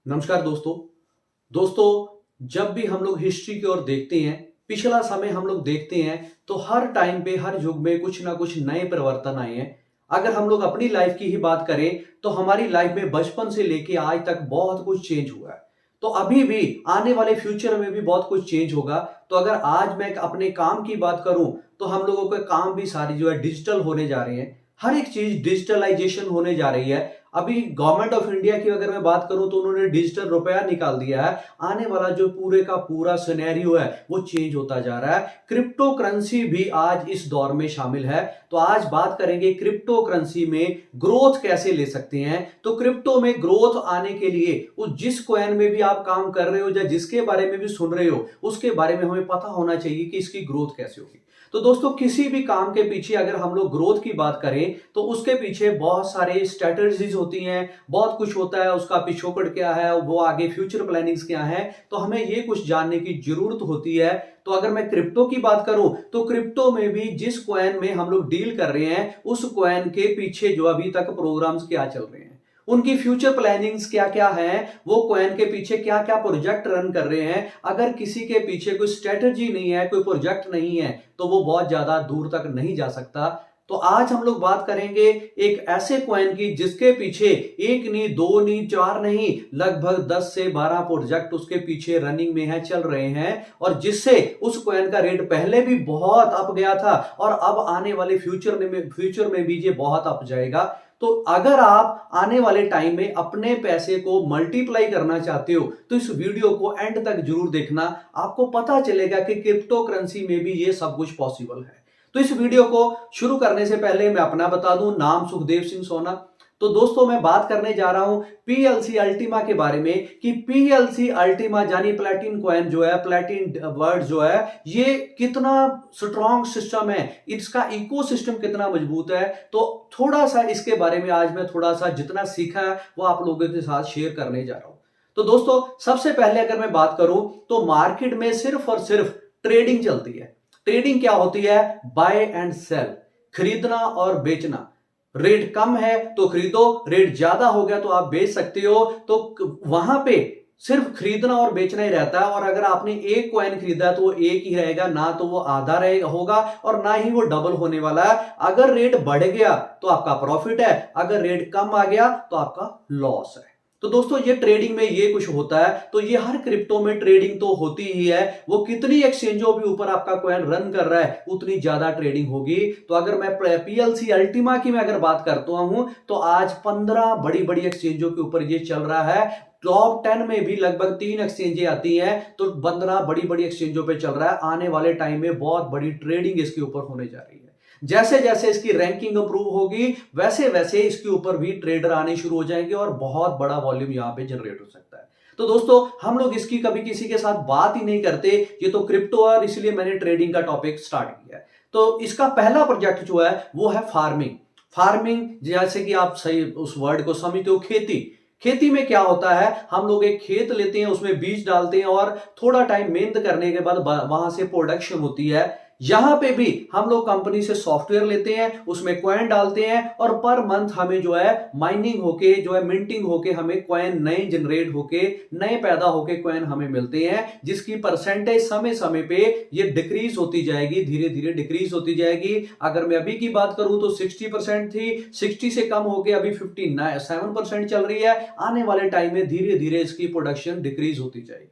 नमस्कार दोस्तों जब भी हम लोग हिस्ट्री की ओर देखते हैं, पिछला समय हम लोग देखते हैं तो हर टाइम पे हर युग में कुछ ना कुछ नए परिवर्तन आए हैं। अगर हम लोग अपनी लाइफ की ही बात करें तो हमारी लाइफ में बचपन से लेके आज तक बहुत कुछ चेंज हुआ है। तो अभी भी आने वाले फ्यूचर में भी बहुत कुछ चेंज होगा। तो अगर आज मैं अपने काम की बात करूं तो हम लोगों के काम भी सारी जो है डिजिटल होने जा रहे हैं। हर एक चीज डिजिटलाइजेशन होने जा रही है। अभी गवर्नमेंट ऑफ इंडिया की अगर मैं बात करूं तो उन्होंने डिजिटल रुपया निकाल दिया है। आने वाला जो पूरे का पूरा सिनेरियो है वो चेंज होता जा रहा है। क्रिप्टो करेंसी भी आज इस दौर में शामिल है। तो आज बात करेंगे क्रिप्टो करेंसी में ग्रोथ कैसे ले सकते हैं। तो क्रिप्टो में ग्रोथ आने के लिए उस जिस कॉइन में भी आप काम कर रहे हो या जिसके बारे में भी सुन रहे हो उसके बारे में हमें पता होना चाहिए कि इसकी ग्रोथ कैसे होगी। तो दोस्तों किसी भी काम के पीछे अगर हम लोग ग्रोथ की बात करें तो उसके पीछे बहुत सारे स्ट्रेटजीज होती हैं, बहुत कुछ होता है। उसका पिछोकड़ क्या है, वो आगे फ्यूचर प्लानिंग्स क्या है, तो हमें ये कुछ जानने की जरूरत होती है। तो अगर मैं क्रिप्टो की बात करूं तो क्रिप्टो में भी जिस कॉइन में हम लोग डील कर रहे हैं उस कॉइन के पीछे जो अभी तक प्रोग्राम्स क्या चल रहे हैं, उनकी फ्यूचर प्लानिंग्स क्या क्या है, वो कॉइन के पीछे क्या क्या प्रोजेक्ट रन कर रहे हैं। अगर किसी के पीछे कोई स्ट्रेटजी नहीं है, कोई प्रोजेक्ट नहीं है, तो वो बहुत ज्यादा दूर तक नहीं जा सकता। तो आज हम लोग बात करेंगे एक ऐसे कॉइन की जिसके पीछे एक नहीं, दो नहीं, चार नहीं, लगभग 10 से 12 प्रोजेक्ट उसके पीछे रनिंग में है, चल रहे हैं, और जिससे उस कॉइन का रेट पहले भी बहुत अप गया था और अब आने वाले फ्यूचर में भी ये बहुत अप जाएगा। तो अगर आप आने वाले टाइम में अपने पैसे को मल्टीप्लाई करना चाहते हो तो इस वीडियो को एंड तक जरूर देखना। आपको पता चलेगा कि क्रिप्टो करेंसी में भी ये सब कुछ पॉसिबल है। तो इस वीडियो को शुरू करने से पहले मैं अपना बता दूं, नाम सुखदेव सिंह सोना। तो दोस्तों मैं बात करने जा रहा हूं पीएलसी अल्टीमा के बारे में कि पीएलसी अल्टीमा यानी प्लेटिन कॉइन जो है, प्लेटिन वर्ड जो है, ये कितना स्ट्रॉन्ग सिस्टम है, इसका इकोसिस्टम कितना मजबूत है। तो थोड़ा सा इसके बारे में आज मैं थोड़ा सा जितना सीखा है वो आप लोगों के साथ शेयर करने जा रहा हूं। तो दोस्तों सबसे पहले अगर मैं बात करूं तो मार्केट में सिर्फ और सिर्फ ट्रेडिंग चलती है। ट्रेडिंग क्या होती है? बाय एंड सेल, खरीदना और बेचना। रेट कम है तो खरीदो, रेट ज्यादा हो गया तो आप बेच सकते हो। तो वहां पे सिर्फ खरीदना और बेचना ही रहता है। और अगर आपने एक कॉइन खरीदा है तो वो एक ही रहेगा, ना तो वो आधा रहेगा होगा और ना ही वो डबल होने वाला है। अगर रेट बढ़ गया तो आपका प्रॉफिट है, अगर रेट कम आ गया तो आपका लॉस है। तो दोस्तों ये ट्रेडिंग में ये कुछ होता है। तो ये हर क्रिप्टो में ट्रेडिंग तो होती ही है। वो कितनी एक्सचेंजों के ऊपर आपका कॉइन रन कर रहा है उतनी ज्यादा ट्रेडिंग होगी। तो अगर मैं पीएलसी अल्टीमा की मैं अगर बात करता हूं तो आज 15 बड़ी बड़ी एक्सचेंजों के ऊपर ये चल रहा है। टॉप 10 में भी लगभग 3 एक्सचेंजें आती हैं, तो 15 बड़ी बड़ी एक्सचेंजों पे चल रहा है। आने वाले टाइम में बहुत बड़ी ट्रेडिंग इसके ऊपर होने जा रही है। जैसे जैसे इसकी रैंकिंग इंप्रूव होगी वैसे वैसे इसके ऊपर भी ट्रेडर आने शुरू हो जाएंगे और बहुत बड़ा वॉल्यूम यहां पे जनरेट हो सकता है। तो दोस्तों हम लोग इसकी कभी किसी के साथ बात ही नहीं करते, ये तो क्रिप्टो है, इसलिए मैंने ट्रेडिंग का टॉपिक स्टार्ट किया है। तो इसका पहला प्रोजेक्ट जो है वो है फार्मिंग। फार्मिंग जैसे कि आप सही उस वर्ड को समझते हो, खेती। खेती में क्या होता है, हम लोग एक खेत लेते हैं, उसमें बीज डालते हैं और थोड़ा टाइम मेहनत करने के बाद वहां से प्रोडक्शन होती है। यहां पे भी हम लोग कंपनी से सॉफ्टवेयर लेते हैं, उसमें कॉइन डालते हैं और पर मंथ हमें जो है माइनिंग होके जो है मिंटिंग होके हमें कॉइन नए जनरेट होके नए पैदा होके कॉइन हमें मिलते हैं, जिसकी परसेंटेज समय समय पे ये डिक्रीज होती जाएगी, धीरे धीरे डिक्रीज होती जाएगी। अगर मैं अभी की बात करूं तो 60% थी, 60 से कम होके अभी 57% चल रही है। आने वाले टाइम में धीरे धीरे इसकी प्रोडक्शन डिक्रीज होती जाएगी।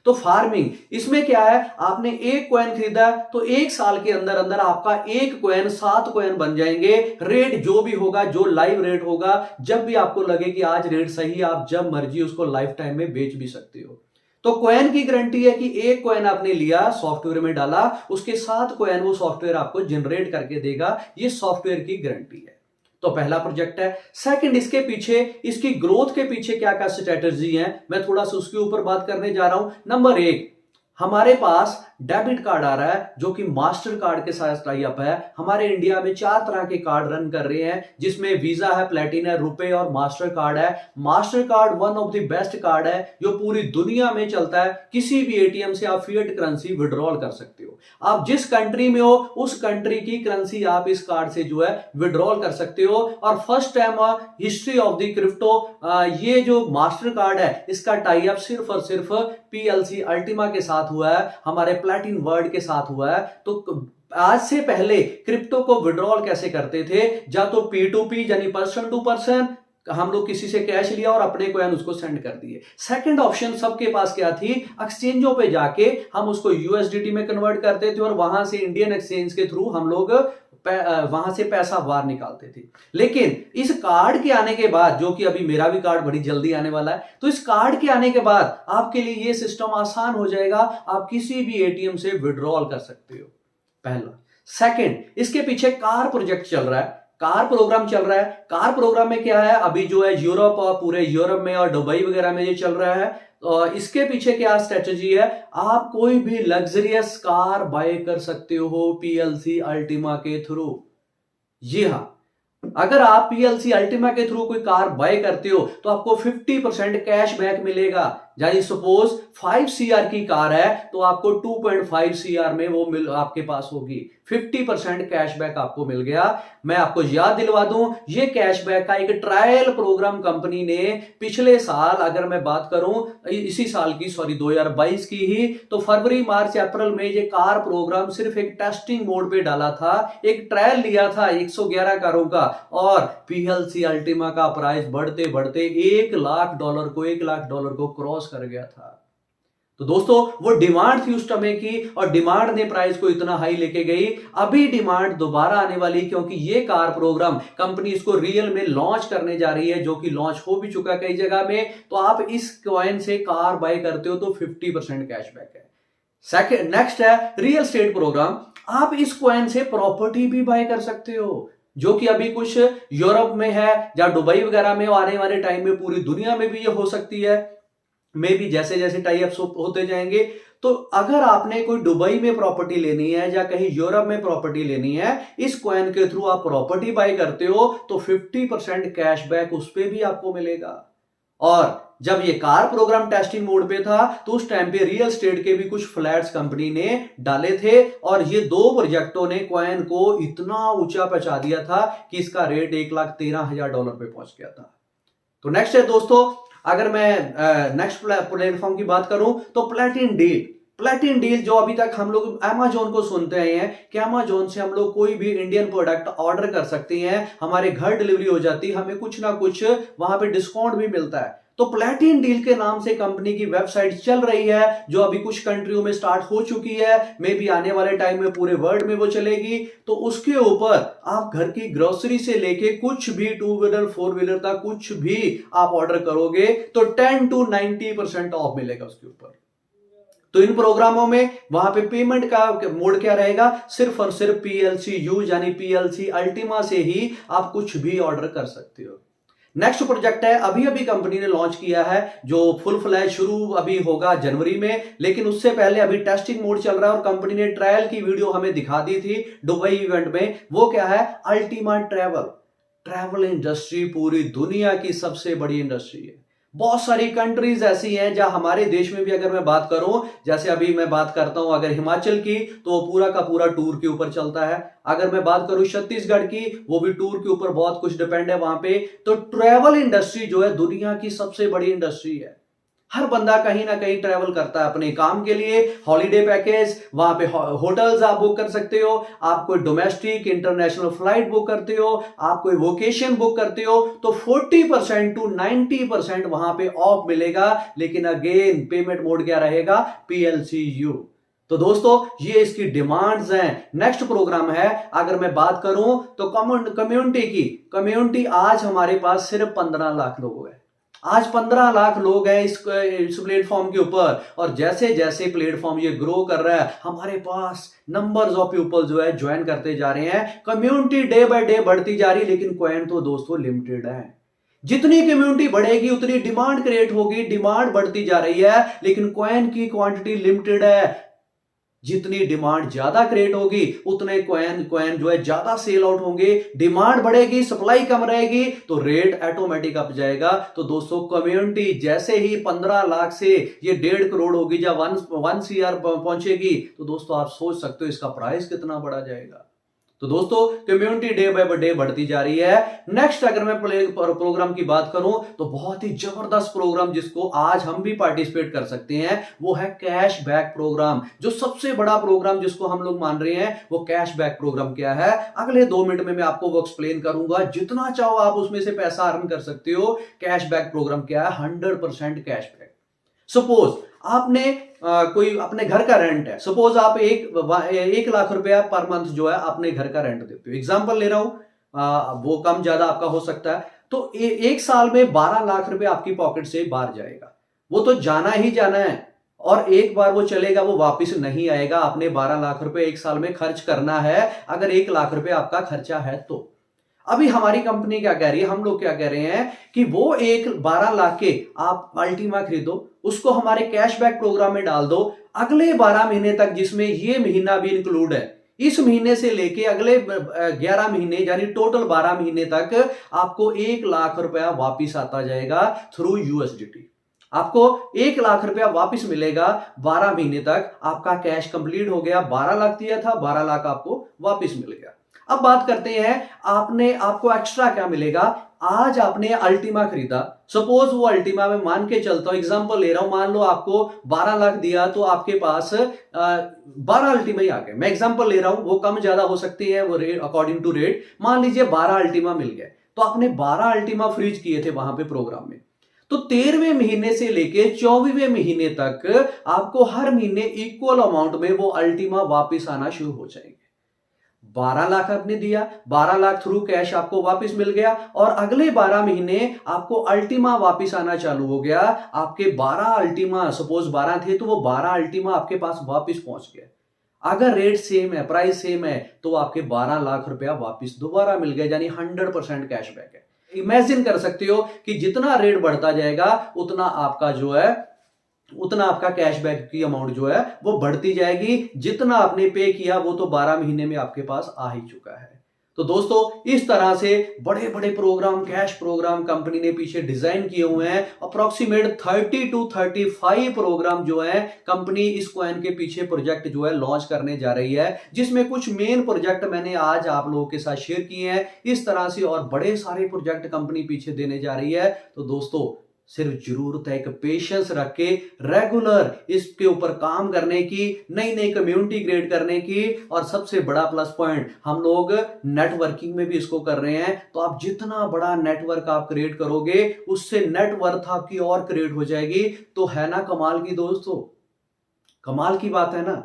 तो फार्मिंग इसमें क्या है, आपने एक कॉइन खरीदा तो एक साल के अंदर अंदर आपका एक कॉइन 7 कॉइन बन जाएंगे। रेट जो भी होगा, जो लाइव रेट होगा, जब भी आपको लगे कि आज रेट सही है, आप जब मर्जी उसको लाइफ टाइम में बेच भी सकते हो। तो कॉइन की गारंटी है कि एक कॉइन आपने लिया, सॉफ्टवेयर में डाला, उसके 7 कॉइन वो सॉफ्टवेयर आपको जनरेट करके देगा। ये सॉफ्टवेयर की गारंटी है। तो पहला प्रोजेक्ट है। सेकंड, इसके पीछे, इसकी ग्रोथ के पीछे क्या क्या स्ट्रेटजी है, मैं थोड़ा सा उसके ऊपर बात करने जा रहा हूं। नंबर 1, हमारे पास डेबिट कार्ड आ रहा है जो कि मास्टर कार्ड के साथ टाई अप है। हमारे इंडिया में 4 तरह के कार्ड रन कर रहे हैं, जिसमें वीजा है, प्लेटिना है, रुपए और मास्टर कार्ड है। Master card one of the best card है जो पूरी दुनिया में चलता है। किसी भी एटीएम से आप फिएट करेंसी विड्रॉल कर सकते हो। आप जिस कंट्री में हो उस कंट्री की करेंसी आप इस कार्ड से जो है विड्रॉल कर सकते हो। और first time history of the crypto ये जो मास्टर कार्ड है इसका टाई अप सिर्फ और सिर्फ पीएलसी अल्टीमा के साथ हुआ है, हमारे प्लैटिन वर्ल्ड के साथ हुआ है। तो आज से पहले क्रिप्टो को विड्रॉल कैसे करते थे, या तो P2P यानी पर्सन टू पर्सन, हम लोग किसी से कैश लिया और अपने कॉइन उसको सेंड कर दिए। सेकंड ऑप्शन सबके पास क्या थी, एक्सचेंजों पे जाके हम उसको यूएसडीटी में कन्वर्ट करते थे और वहां से इंडियन एक्सचेंज के थ्रू हम लोग वहां से पैसा बाहर निकालते थे। लेकिन इस कार्ड के आने के बाद, जो कि अभी मेरा भी कार्ड बड़ी जल्दी आने वाला है, तो इस कार्ड के आने के बाद आपके लिए ये सिस्टम आसान हो जाएगा। आप किसी भी एटीएम से विड्रॉल कर सकते हो, पहला। सेकंड, इसके पीछे कार प्रोजेक्ट चल रहा है, कार प्रोग्राम चल रहा है। कार प्रोग्राम में क्या है, अभी जो है यूरोप और पूरे यूरोप में और दुबई वगैरह में ये चल रहा है। और इसके पीछे क्या स्ट्रेटजी है, आप कोई भी लग्जरियस कार बाय कर सकते हो पीएलसी अल्टीमा के थ्रू। जी हां, अगर आप पीएलसी अल्टीमा के थ्रू कोई कार बाय करते हो तो आपको 50% कैशबैक मिलेगा। यानी सपोज 5 CR की कार है तो आपको 2.5 CR में वो आपके पास होगी। 50% कैशबैक आपको मिल गया। मैं आपको याद दिलवा दूं, ये कैशबैक का एक ट्रायल प्रोग्राम कंपनी ने पिछले साल, अगर मैं बात करूं इसी साल की, 2022 की ही, तो फरवरी मार्च अप्रैल में ये कार प्रोग्राम सिर्फ एक टेस्टिंग मोड पे डाला था, एक ट्रायल लिया था 111 कारों का, और पीएलसी अल्टीमा का प्राइस बढ़ते बढ़ते $1 लाख को क्रॉस कर गया था। तो दोस्तों वो डिमांड थी उस समय की, और डिमांड ने प्राइस को इतना हाई लेके गई। अभी डिमांड दोबारा आने वाली, क्योंकि ये कार प्रोग्राम कंपनी इसको रियल में लॉन्च करने जा रही है, जो कि लॉन्च हो भी चुका कई जगह में। तो आप इस कॉइन से कार बाय करते हो तो 50% कैशबैक है। सेकंड, नेक्स्ट है रियल एस्टेट प्रोग्राम। आप इस कॉइन से प्रॉपर्टी भी बाय कर सकते हो, जो कि अभी कुछ यूरोप में है या दुबई वगैरह में, आने वाले टाइम में पूरी दुनिया में भी ये हो सकती है। में भी जैसे जैसे टाई अप्स होते जाएंगे। तो अगर आपने कोई दुबई में प्रॉपर्टी लेनी है या कहीं यूरोप में प्रॉपर्टी लेनी है, इस कॉइन के थ्रू आप प्रॉपर्टी बाय करते हो तो 50% कैशबैक उस पे भी आपको मिलेगा। और जब ये कार प्रोग्राम टेस्टिंग मोड पे था तो उस टाइम पे रियल एस्टेट के भी कुछ फ्लैट्स कंपनी ने डाले थे, और ये 2 प्रोजेक्टों ने कॉइन को इतना ऊंचा पहुंचा दिया था कि इसका रेट $1,13,000 पे पहुंच गया था। तो नेक्स्ट है दोस्तों, अगर मैं नेक्स्ट प्लेटफॉर्म की बात करूं तो प्लेटिन डील जो अभी तक हम लोग अमेजोन को सुनते आए हैं कि अमेजोन से हम लोग कोई भी इंडियन प्रोडक्ट ऑर्डर कर सकते हैं, हमारे घर डिलीवरी हो जाती है, हमें कुछ ना कुछ वहां पे डिस्काउंट भी मिलता है। तो प्लेटिन डील के नाम से कंपनी की वेबसाइट चल रही है, जो अभी कुछ कंट्रियों में स्टार्ट हो चुकी है, मे भी आने वाले टाइम में पूरे वर्ल्ड में वो चलेगी। तो उसके ऊपर आप घर की ग्रोसरी से लेके कुछ भी 2 व्हीलर 4 व्हीलर तक कुछ भी आप ऑर्डर करोगे तो 10 to 90% ऑफ मिलेगा उसके ऊपर। तो इन प्रोग्रामों में वहां पे पेमेंट का मोड क्या रहेगा, सिर्फ और सिर्फ PLCU यानी पीएलसी अल्टीमा से ही आप कुछ भी ऑर्डर कर सकते हो। नेक्स्ट प्रोजेक्ट है, अभी कंपनी ने लॉन्च किया है, जो फुल फ्लैश शुरू अभी होगा जनवरी में, लेकिन उससे पहले अभी टेस्टिंग मोड चल रहा है। और कंपनी ने ट्रायल की वीडियो हमें दिखा दी थी दुबई इवेंट में। वो क्या है, अल्टीमा ट्रैवल इंडस्ट्री पूरी दुनिया की सबसे बड़ी इंडस्ट्री है। बहुत सारी कंट्रीज ऐसी हैं, जहां हमारे देश में भी अगर मैं बात करूं, जैसे अभी मैं बात करता हूं अगर हिमाचल की, तो वो पूरा का पूरा टूर के ऊपर चलता है। अगर मैं बात करूं छत्तीसगढ़ की, वो भी टूर के ऊपर बहुत कुछ डिपेंड है वहां पे। तो ट्रैवल इंडस्ट्री जो है दुनिया की सबसे बड़ी इंडस्ट्री है। हर बंदा कहीं ना कहीं ट्रैवल करता है अपने काम के लिए, हॉलीडे पैकेज, वहां पे होटल्स आप बुक कर सकते हो, आप कोई डोमेस्टिक इंटरनेशनल फ्लाइट बुक करते हो, आप कोई वोकेशन बुक करते हो, तो 40% to 90% वहां पे ऑफ मिलेगा। लेकिन अगेन पेमेंट मोड क्या रहेगा, PLCU। तो दोस्तों ये इसकी डिमांड्स हैं। नेक्स्ट प्रोग्राम है, अगर मैं बात करूं तो कम्युनिटी आज हमारे पास सिर्फ 15 लाख लोग हैं। आज 15 लाख लोग हैं इस प्लेटफॉर्म के ऊपर, और जैसे जैसे प्लेटफॉर्म ये ग्रो कर रहा है, हमारे पास नंबर्स ऑफ पीपल जो है ज्वाइन करते जा रहे हैं। कम्युनिटी डे बाय डे बढ़ती जा रही है, लेकिन कॉइन तो दोस्तों लिमिटेड है। जितनी कम्युनिटी बढ़ेगी उतनी डिमांड क्रिएट होगी, डिमांड बढ़ती जा रही है, लेकिन कॉइन की क्वांटिटी लिमिटेड है। जितनी डिमांड ज्यादा क्रिएट होगी उतने कॉइन जो है ज्यादा सेल आउट होंगे, डिमांड बढ़ेगी, सप्लाई कम रहेगी तो रेट ऑटोमेटिक अप जाएगा। तो दोस्तों कम्युनिटी जैसे ही 15 लाख से ये 1.5 करोड़ होगी, जब 1 CR पहुंचेगी तो दोस्तों आप सोच सकते हो इसका प्राइस कितना बढ़ा जाएगा। तो दोस्तों कम्युनिटी डे बाय डे बढ़ती जा रही है। नेक्स्ट अगर मैं प्रोग्राम की बात करूं तो बहुत ही जबरदस्त प्रोग्राम जिसको आज हम भी पार्टिसिपेट कर सकते हैं वो है कैश बैक प्रोग्राम। जो सबसे बड़ा प्रोग्राम जिसको हम लोग मान रहे हैं वो कैश बैक प्रोग्राम क्या है, अगले 2 मिनट में मैं आपको वो एक्सप्लेन करूंगा। जितना चाहो आप उसमें से पैसा अर्न कर सकते हो। कैश बैक प्रोग्राम क्या है, 100% कैश बैक। सपोज आपने कोई अपने घर का रेंट है, सपोज आप 1 लाख रुपया पर मंथ जो है अपने घर का रेंट देते हो, एग्जांपल ले रहा हूं, वो कम ज्यादा आपका हो सकता है। तो एक साल में 12 लाख रुपया आपकी पॉकेट से बाहर जाएगा। वो तो जाना ही जाना है और एक बार वो चलेगा, वो वापस नहीं आएगा। आपने 12 लाख रुपए एक साल में खर्च करना है अगर 1 लाख रुपए आपका खर्चा है तो। अभी हमारी कंपनी क्या कह रही है, हम लोग क्या कह रहे हैं कि वो 12 लाख के आप अल्टीमा खरीदो, उसको हमारे कैशबैक प्रोग्राम में डाल दो। अगले 12 महीने तक, जिसमें ये महीना भी इंक्लूड है, इस महीने से लेके अगले 11 महीने यानी टोटल 12 महीने तक आपको 1 लाख रुपया वापिस आता जाएगा थ्रू USDT। आपको 1 लाख रुपया वापिस मिलेगा 12 महीने तक। आपका कैश कंप्लीट हो गया, 12 लाख दिया था, 12 लाख आपको वापिस मिल गया। अब बात करते हैं आपको एक्स्ट्रा क्या मिलेगा। आज आपने अल्टीमा खरीदा, सपोज वो अल्टीमा में मान के चलता हूं, एग्जांपल ले रहा हूं, मान लो आपको 12 लाख दिया तो आपके पास 12 अल्टीमा ही आ गए। मैं एग्जांपल ले रहा हूं, वो कम ज्यादा हो सकती है, वो रेट अकॉर्डिंग टू रेट। मान लीजिए 12 अल्टीमा मिल गए तो आपने 12 अल्टीमा फ्रीज किए थे वहां पे प्रोग्राम में। तो 13वें महीने से लेके 24वें महीने तक आपको हर महीने इक्वल अमाउंट में वो अल्टीमा वापिस आना शुरू हो जाएंगे। 12 लाख आपने दिया, 12 लाख थ्रू कैश आपको वापस मिल गया और अगले 12 महीने आपको अल्टीमा वापस आना चालू हो गया। आपके 12 अल्टीमा, सपोज 12 थे तो वो 12 अल्टीमा आपके पास वापस पहुंच गए। अगर रेट सेम है, प्राइस सेम है, तो आपके 12 लाख रुपया वापस दोबारा मिल गया, यानी 100% कैशबैक है। इमेजिन कर सकते हो कि जितना रेट बढ़ता जाएगा उतना आपका कैशबैक की अमाउंट जो है वो बढ़ती जाएगी। जितना आपने पे किया वो तो 12 महीने में आपके पास आ ही चुका है। तो दोस्तों इस तरह से बड़े बड़े प्रोग्राम, कैश प्रोग्राम कंपनी ने पीछे डिजाइन किए हुए हैं। अप्रोक्सीमेट 30 to 35 प्रोग्राम जो है कंपनी इस कॉइन के पीछे प्रोजेक्ट जो है लॉन्च करने जा रही है, जिसमें कुछ मेन प्रोजेक्ट मैंने आज आप लोगों के साथ शेयर किए हैं। इस तरह से और बड़े सारे प्रोजेक्ट कंपनी पीछे देने जा रही है। तो दोस्तों सिर्फ जरूरत है एक पेशेंस रख के रेगुलर इसके ऊपर काम करने की, नई नई कम्युनिटी क्रिएट करने की। और सबसे बड़ा प्लस पॉइंट, हम लोग नेटवर्किंग में भी इसको कर रहे हैं। तो आप जितना बड़ा नेटवर्क आप क्रिएट करोगे उससे नेटवर्थ आपकी और क्रिएट हो जाएगी। तो है ना कमाल की दोस्तों, कमाल की बात है ना।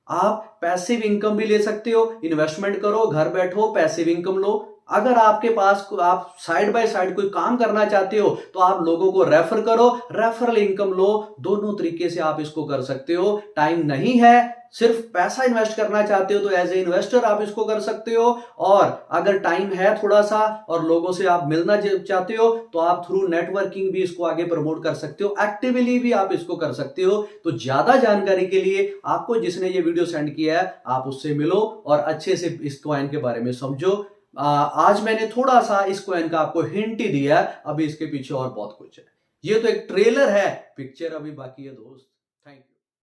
आप पैसिव इनकम भी ले सकते हो, इन्वेस्टमेंट करो, घर बैठो पैसिव इनकम लो। अगर आपके पास आप साइड बाय साइड कोई काम करना चाहते हो तो आप लोगों को रेफर करो, रेफरल इनकम लो। दोनों तरीके से आप इसको कर सकते हो। टाइम नहीं है, सिर्फ पैसा इन्वेस्ट करना चाहते हो तो एज ए इन्वेस्टर आप इसको कर सकते हो। और अगर टाइम है थोड़ा सा और लोगों से आप मिलना चाहते हो तो आप थ्रू नेटवर्किंग भी इसको आगे प्रमोट कर सकते हो, एक्टिवली भी आप इसको कर सकते हो। तो ज्यादा जानकारी के लिए आपको जिसने ये वीडियो सेंड किया है आप उससे मिलो और अच्छे से इस कॉइन के बारे में समझो। आज मैंने थोड़ा सा इस कॉइन का आपको हिंट ही दिया, अभी इसके पीछे और बहुत कुछ है। ये तो एक ट्रेलर है, पिक्चर अभी बाकी है दोस्त।